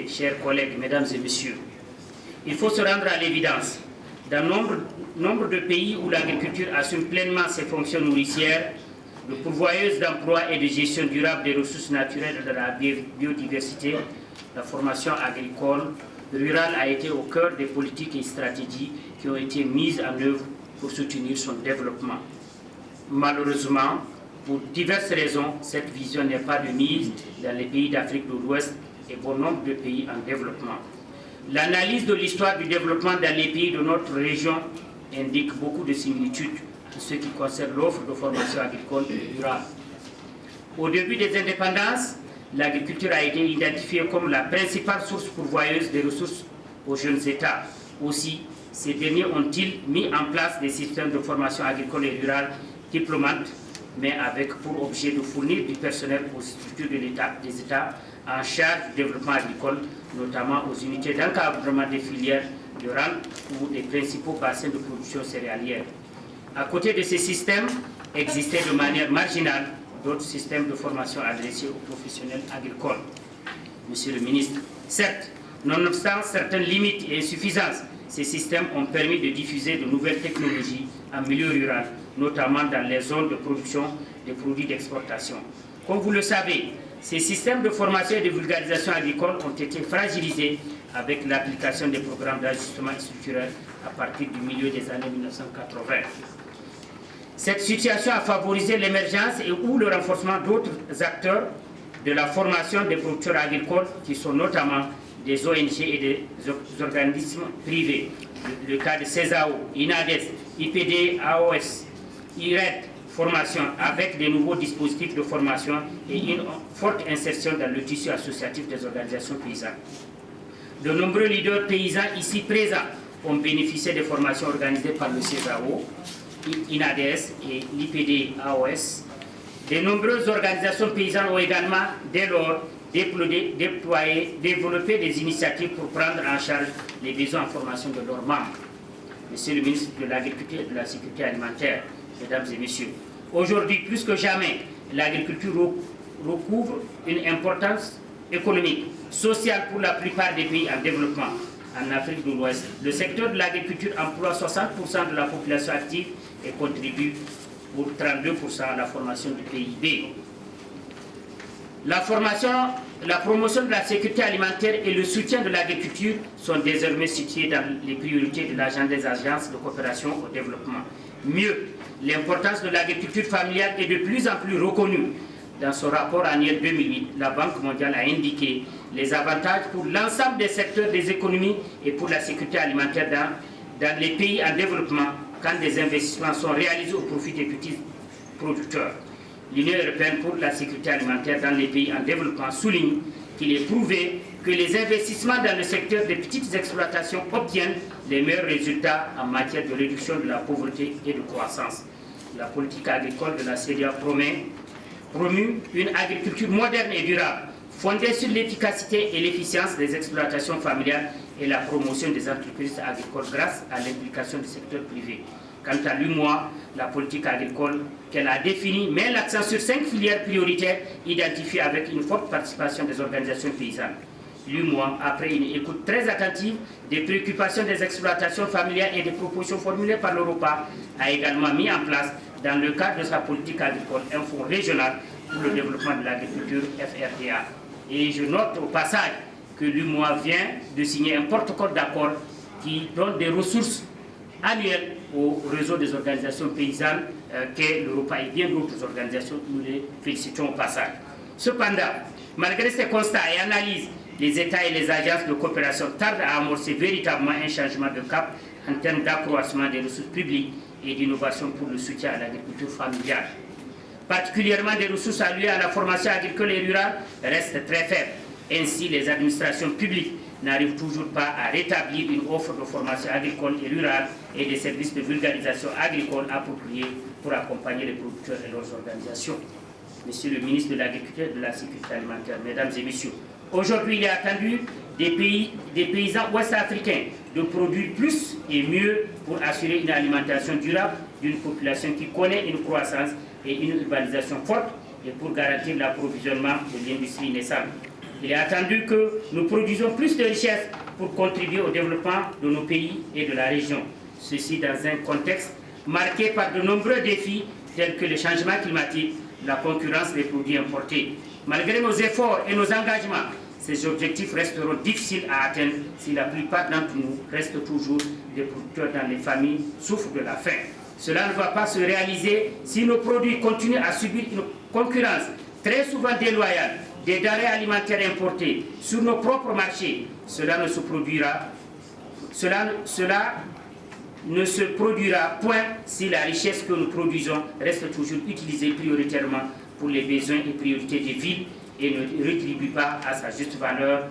Chers collègues, mesdames et messieurs, il faut se rendre à l'évidence. Dans nombre de pays où l'agriculture assume pleinement ses fonctions nourricières, de pourvoyeuse d'emplois et de gestion durable des ressources naturelles et de la biodiversité, la formation agricole rurale a été au cœur des politiques et stratégies qui ont été mises en œuvre pour soutenir son développement. Malheureusement, pour diverses raisons, cette vision n'est pas de mise dans les pays d'Afrique de l'Ouest et bon nombre de pays en développement. L'analyse de l'histoire du développement dans les pays de notre région indique beaucoup de similitudes en ce qui concerne l'offre de formation agricole et rurale. Au début des indépendances, l'agriculture a été identifiée comme la principale source pourvoyeuse des ressources aux jeunes États. Aussi, ces derniers ont-ils mis en place des systèmes de formation agricole et rurale diplômantes, mais avec pour objet de fournir du personnel aux structures des États en charge du développement agricole, notamment aux unités d'encadrement des filières de rente ou des principaux bassins de production céréalière. À côté de ces systèmes, existaient de manière marginale d'autres systèmes de formation adressés aux professionnels agricoles. Monsieur le ministre, certes, nonobstant certaines limites et insuffisances, ces systèmes ont permis de diffuser de nouvelles technologies en milieu rural, notamment dans les zones de production des produits d'exportation. Comme vous le savez, ces systèmes de formation et de vulgarisation agricole ont été fragilisés avec l'application des programmes d'ajustement structurel à partir du milieu des années 1980. Cette situation a favorisé l'émergence et ou le renforcement d'autres acteurs de la formation des producteurs agricoles qui sont notamment des ONG et des organismes privés. Le cas de CESAO, INADES, IPD, AOS, IRED, formation avec des nouveaux dispositifs de formation et une forte insertion dans le tissu associatif des organisations paysannes. De nombreux leaders paysans ici présents ont bénéficié des formations organisées par le CESAO, INADES et l'IPD AOS. De nombreuses organisations paysannes ont également, dès lors, développé des initiatives pour prendre en charge les besoins en formation de leurs membres. Monsieur le ministre de l'Agriculture et de la Sécurité alimentaire, mesdames et messieurs, aujourd'hui, plus que jamais, l'agriculture recouvre une importance économique, sociale pour la plupart des pays en développement. En Afrique de l'Ouest, le secteur de l'agriculture emploie 60% de la population active et contribue pour 32% à la formation du PIB. La promotion de la sécurité alimentaire et le soutien de l'agriculture sont désormais situés dans les priorités de l'agenda des agences de coopération au développement. Mieux, l'importance de l'agriculture familiale est de plus en plus reconnue. Dans son rapport annuel 2008, la Banque mondiale a indiqué les avantages pour l'ensemble des secteurs des économies et pour la sécurité alimentaire dans les pays en développement quand des investissements sont réalisés au profit des petits producteurs. L'Union européenne pour la sécurité alimentaire dans les pays en développement souligne qu'il est prouvé que les investissements dans le secteur des petites exploitations obtiennent les meilleurs résultats en matière de réduction de la pauvreté et de croissance. La politique agricole de la CEDEAO promeut une agriculture moderne et durable, fondée sur l'efficacité et l'efficience des exploitations familiales et la promotion des entreprises agricoles grâce à l'implication du secteur privé. Quant à l'UMOA, la politique agricole qu'elle a définie met l'accent sur 5 filières prioritaires identifiées avec une forte participation des organisations paysannes. L'UMOA, après une écoute très attentive des préoccupations des exploitations familiales et des propositions formulées par l'Europa, a également mis en place, dans le cadre de sa politique agricole, un fonds régional pour le développement de l'agriculture, FRDA. Et je note au passage que l'UMOA vient de signer un protocole d'accord qui donne des ressources annuelles au réseau des organisations paysannes qu'est l'Europa et bien d'autres organisations. Nous les félicitons au passage. Cependant, malgré ces constats et analyses, les États et les agences de coopération tardent à amorcer véritablement un changement de cap en termes d'accroissement des ressources publiques et d'innovation pour le soutien à l'agriculture familiale. Particulièrement des ressources allouées à la formation agricole et rurale restent très faibles. Ainsi, les administrations publiques n'arrivent toujours pas à rétablir une offre de formation agricole et rurale et des services de vulgarisation agricole appropriés pour accompagner les producteurs et leurs organisations. Monsieur le ministre de l'Agriculture et de la Sécurité alimentaire, Mesdames et Messieurs, aujourd'hui il est attendu des paysans ouest-africains de produire plus et mieux pour assurer une alimentation durable d'une population qui connaît une croissance et une urbanisation forte et pour garantir l'approvisionnement de l'industrie naissante. Il est attendu que nous produisons plus de richesses pour contribuer au développement de nos pays et de la région. Ceci dans un contexte marqué par de nombreux défis tels que le changement climatique, la concurrence des produits importés. Malgré nos efforts et nos engagements, ces objectifs resteront difficiles à atteindre si la plupart d'entre nous restent toujours des producteurs dans les familles souffrent de la faim. Cela ne va pas se réaliser si nos produits continuent à subir une concurrence très souvent déloyale des denrées alimentaires importées sur nos propres marchés. Cela ne se produira point si la richesse que nous produisons reste toujours utilisée prioritairement pour les besoins et priorités des villes et ne rétribue pas à sa juste valeur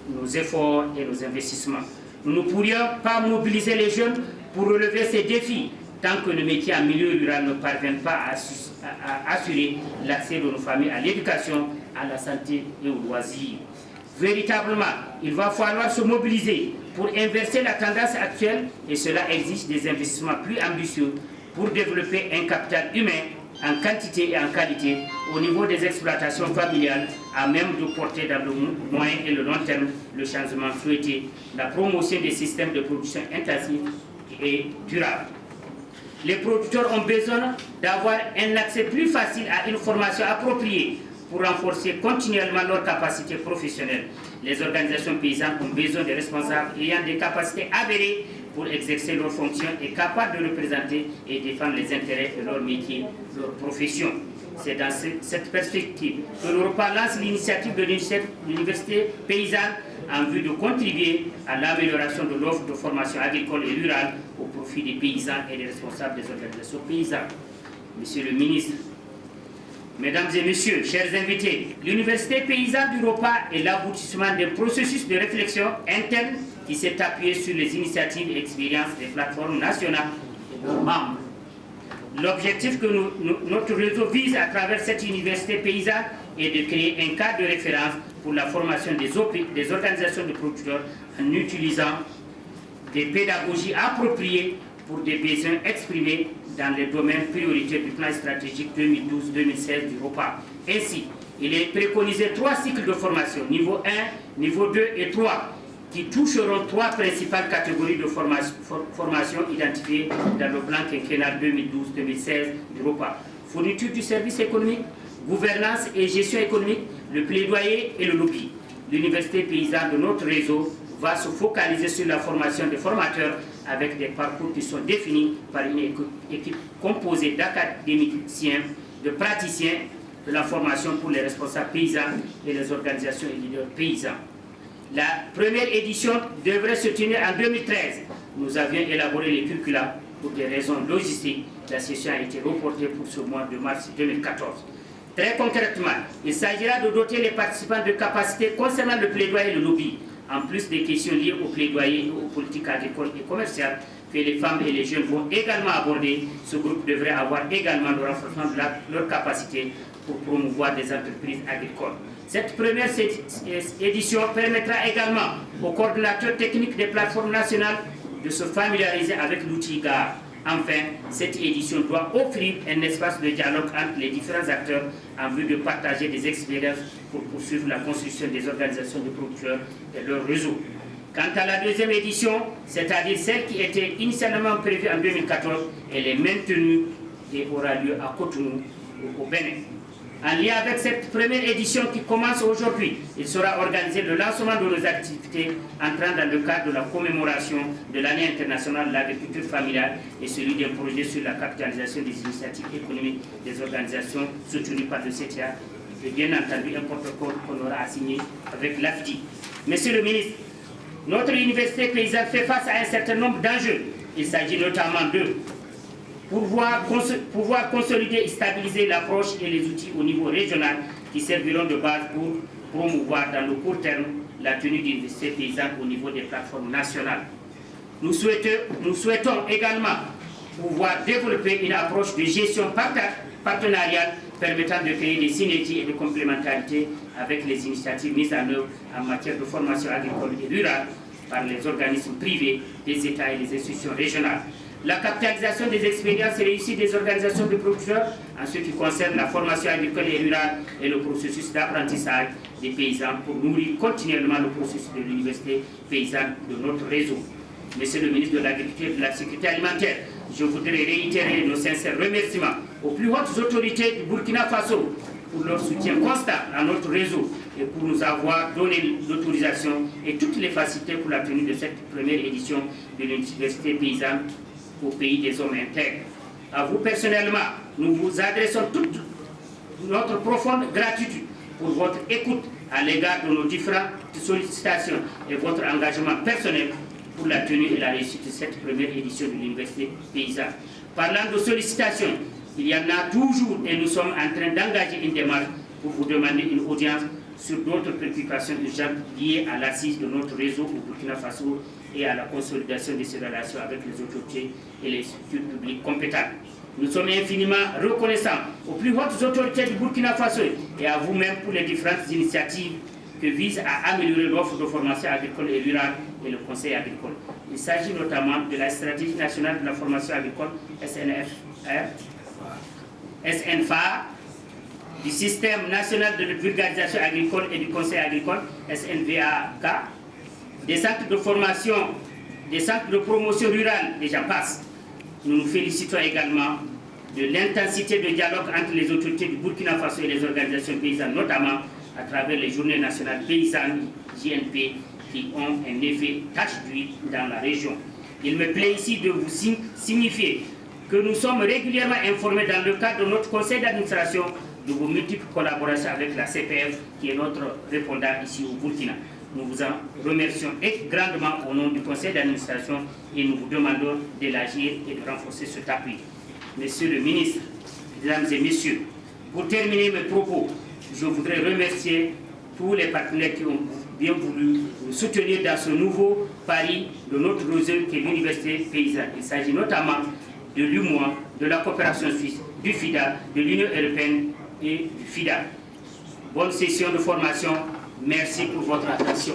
nos efforts et nos investissements. Nous ne pourrions pas mobiliser les jeunes pour relever ces défis tant que nos métiers en milieu rural ne parviennent pas à assurer l'accès de nos familles à l'éducation, à la santé et aux loisirs. Véritablement, il va falloir se mobiliser pour inverser la tendance actuelle et cela exige des investissements plus ambitieux pour développer un capital humain en quantité et en qualité au niveau des exploitations familiales à même de porter dans le moyen et le long terme le changement souhaité, la promotion des systèmes de production intensifs et durables. Les producteurs ont besoin d'avoir un accès plus facile à une formation appropriée pour renforcer continuellement leurs capacités professionnelles. Les organisations paysannes ont besoin de responsables ayant des capacités avérées pour exercer leurs fonctions et capables de représenter et défendre les intérêts de leur métier, de leur profession. C'est dans cette perspective que l'Europa lance l'initiative de l'université paysanne en vue de contribuer à l'amélioration de l'offre de formation agricole et rurale au profit des paysans et des responsables des organisations paysannes. Monsieur le ministre, Mesdames et Messieurs, chers invités, l'Université paysanne d'Europa est l'aboutissement d'un processus de réflexion interne qui s'est appuyé sur les initiatives et expériences des plateformes nationales et de leurs membres. L'objectif que notre réseau vise à travers cette université paysanne est de créer un cadre de référence pour la formation des organisations de producteurs en utilisant des pédagogies appropriées pour des besoins exprimés dans les domaines prioritaires du plan stratégique 2012-2016 d'Europa. Ainsi, il est préconisé 3 cycles de formation, niveau 1, niveau 2 et 3, qui toucheront 3 principales catégories de formation identifiées dans le plan quinquennal 2012-2016 d'Europa. Fourniture du service économique, gouvernance et gestion économique, le plaidoyer et le lobby. L'université paysanne de notre réseau va se focaliser sur la formation des formateurs avec des parcours qui sont définis par une équipe composée d'académiciens, de praticiens de la formation pour les responsables paysans et les organisations et leaders paysans. La première édition devrait se tenir en 2013. Nous avions élaboré les curricula pour des raisons logistiques. La session a été reportée pour ce mois de mars 2014. Très concrètement, il s'agira de doter les participants de capacités concernant le plaidoyer et le lobby, en plus des questions liées au plaidoyer et aux politiques agricoles et commerciales que les femmes et les jeunes vont également aborder. Ce groupe devrait avoir également le renforcement de leurs capacités pour promouvoir des entreprises agricoles. Cette première édition permettra également aux coordonnateurs techniques des plateformes nationales de se familiariser avec l'outil GAR. Enfin, cette édition doit offrir un espace de dialogue entre les différents acteurs en vue de partager des expériences pour poursuivre la construction des organisations de producteurs et leur réseau. Quant à la deuxième édition, c'est-à-dire celle qui était initialement prévue en 2014, elle est maintenue et aura lieu à Cotonou, au Bénin. En lien avec cette première édition qui commence aujourd'hui, il sera organisé le lancement de nos activités entrant dans le cadre de la commémoration de l'année internationale de l'agriculture familiale et celui d'un projet sur la capitalisation des initiatives économiques des organisations soutenues par le CTA et bien entendu un protocole qu'on aura signé avec l'AFDI. Monsieur le ministre, notre université paysanne fait face à un certain nombre d'enjeux. Il s'agit notamment de pouvoir consolider et stabiliser l'approche et les outils au niveau régional qui serviront de base pour promouvoir dans le court terme la tenue d'universités paysannes au niveau des plateformes nationales. Nous souhaitons également pouvoir développer une approche de gestion partenariale permettant de créer des synergies et de complémentarité avec les initiatives mises en œuvre en matière de formation agricole et rurale par les organismes privés, des États et des institutions régionales. La capitalisation des expériences et réussites des organisations de producteurs en ce qui concerne la formation agricole et rurale et le processus d'apprentissage des paysans pour nourrir continuellement le processus de l'université paysanne de notre réseau. Monsieur le ministre de l'Agriculture et de la Sécurité alimentaire, je voudrais réitérer nos sincères remerciements aux plus hautes autorités du Burkina Faso pour leur soutien constant à notre réseau et pour nous avoir donné l'autorisation et toutes les facilités pour la tenue de cette première édition de l'université paysanne au pays des hommes intègres. À vous personnellement, nous vous adressons toute notre profonde gratitude pour votre écoute à l'égard de nos différentes sollicitations et votre engagement personnel pour la tenue et la réussite de cette première édition de l'université paysanne. Parlant de sollicitations, il y en a toujours et nous sommes en train d'engager une démarche pour vous demander une audience sur d'autres préoccupations urgentes liées à l'assise de notre réseau au Burkina Faso et à la consolidation de ses relations avec les autorités et les structures publiques compétentes. Nous sommes infiniment reconnaissants aux plus hautes autorités du Burkina Faso et à vous-même pour les différentes initiatives que visent à améliorer l'offre de formation agricole et rurale et le conseil agricole. Il s'agit notamment de la stratégie nationale de la formation agricole SNFA, du système national de vulgarisation agricole et du conseil agricole SNVAK, des centres de formation, des centres de promotion rurale, et j'en passe. Nous nous félicitons également de l'intensité de dialogue entre les autorités du Burkina Faso et les organisations paysannes, notamment à travers les journées nationales paysannes, JNP, qui ont un effet tache d'huile dans la région. Il me plaît ici de vous signifier que nous sommes régulièrement informés dans le cadre de notre conseil d'administration de vos multiples collaborations avec la CPF, qui est notre répondant ici au Burkina. Nous vous en remercions grandement au nom du conseil d'administration et nous vous demandons d'élargir et de renforcer cet appui. Monsieur le ministre, mesdames et messieurs, pour terminer mes propos, je voudrais remercier tous les partenaires qui ont bien voulu nous soutenir dans ce nouveau pari de notre réseau qui est l'université paysanne. Il s'agit notamment de l'UMOA, de la coopération suisse, du FIDA, de l'Union européenne et du FIDA. Bonne session de formation. Merci pour votre attention.